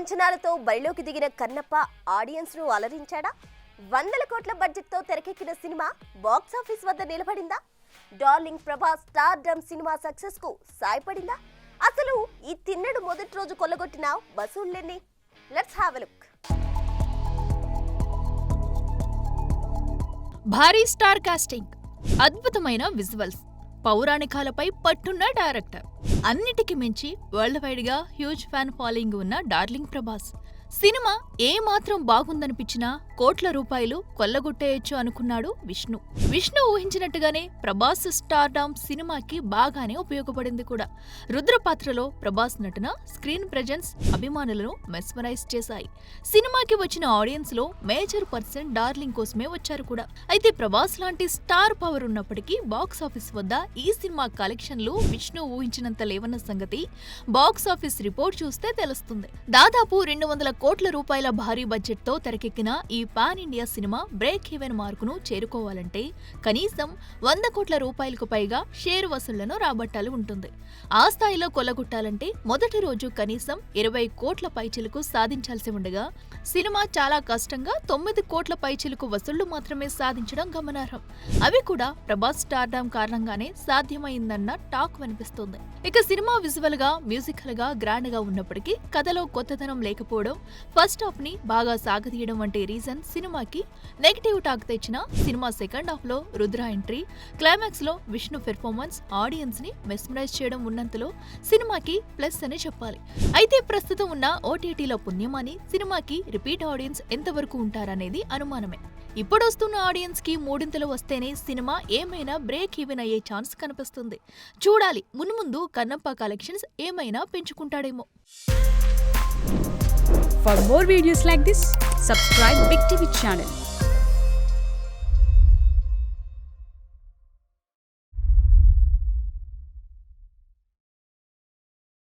అంచనాలతో బరిలోకి దిగిన కన్నప్ప ఆడియన్స్ ను అలరించాడా? వందల కోట్ల బడ్జెట్ తో తెరకెక్కిన సినిమా బాక్స్ ఆఫీస్ వద్ద నిలబడిందా? Darling Prabhas stardom cinema success కు సాయపడిందా? అసలు ఈ తిన్నడు మొదటి రోజు కొల్లగొట్టిన వసూళ్లెన్ని? Let's have a look. భారీ స్టార్ కాస్టింగ్, అద్భుతమైన విజువల్స్, పౌరాణికాలపై పట్టున్న డైరెక్టర్, అన్నిటికి మించి వరల్డ్ వైడ్ గా హ్యూజ్ ఫ్యాన్ ఫాలోయింగ్ ఉన్న డార్లింగ్ ప్రభాస్. సినిమా ఏమాత్రం బాగుందనిపించినా కోట్ల రూపాయలు కొల్లగొట్టేయొచ్చు అనుకున్నాడు విష్ణు ఊహించినట్టుగానే ప్రభాస్ స్టార్డమ్ సినిమాకి బాగానే ఉపయోగపడింది కూడా. రుద్ర పాత్రలో ప్రభాస్ నటన, స్క్రీన్ ప్రెజెన్స్ అభిమానులను మెస్మరైజ్ చేశాయి. సినిమాకి వచ్చిన ఆడియన్స్ లో మేజర్ పర్సెంట్ డార్లింగ్ కోసమే వచ్చారు కూడా. అయితే ప్రభాస్ లాంటి స్టార్ పవర్ ఉన్నప్పటికీ బాక్స్ ఆఫీస్ వద్ద ఈ సినిమా కలెక్షన్లు విష్ణు ఊహించినంత లేవన్న సంగతి బాక్స్ ఆఫీస్ రిపోర్ట్ చూస్తే తెలుస్తుంది. దాదాపు 200 కోట్ల రూపాయల భారీ బడ్జెట్ తో తెరకెక్కిన ఈ pan India cinema break even మార్కును చేరుకోవాలంటే కనీసం 100 కోట్ల రూపాయలకు పైగా షేర్ వసూళ్లను రాబట్టాలి ఉంటుంది. ఆ స్థాయిలో కొల్లగొట్టాలంటే మొదటి రోజు కనీసం 20 కోట్ల పైచిలుకు సాధించాల్సి ఉండగా సినిమా చాలా కష్టంగా 9 కోట్ల పైచిలుకు వసూళ్లు మాత్రమే సాధించడం గమనార్హం. అవి కూడా ప్రభాస్ స్టార్డమ్ కారణంగానే సాధ్యమైందన్న టాక్ వినిపిస్తుంది. ఇక సినిమా విజువల్ గా, మ్యూజికల్ గా గ్రాండ్ గా ఉన్నప్పటికీ కథలో కొత్తదనం లేకపోవడం, ఫస్ట్ హాఫ్ ని బాగా సాగదీయడం వంటి రీజన్ సినిమాకి నెగటివ్ టాక్ తెచ్చిన సినిమా సెకండ్ హాఫ్ లో రుద్ర ఎంట్రీ, క్లైమాక్స్ లో విష్ణు పెర్ఫార్మెన్స్ ఆడియన్స్ ని మెస్మరైజ్ చేయడం ఉన్నంతలో సినిమాకి ప్లస్ అని చెప్పాలి. అయితే ప్రస్తుతం ఉన్న ఓటీటీలో పుణ్యమాని సినిమాకి రిపీట్ ఆడియన్స్ ఎంతవరకు ఉంటారనేది అనుమానమే. ఇప్పుడొస్తున్న ఆడియన్స్ కి మూడింతలు వస్తేనే సినిమా ఏమైనా బ్రేక్ ఈవెన్ అయ్యే ఛాన్స్ కనిపిస్తుంది. చూడాలి మున్ముందు కన్నప్ప కలెక్షన్స్ ఏమైనా పెంచుకుంటాడేమో. For more videos like this, subscribe Big TV channel.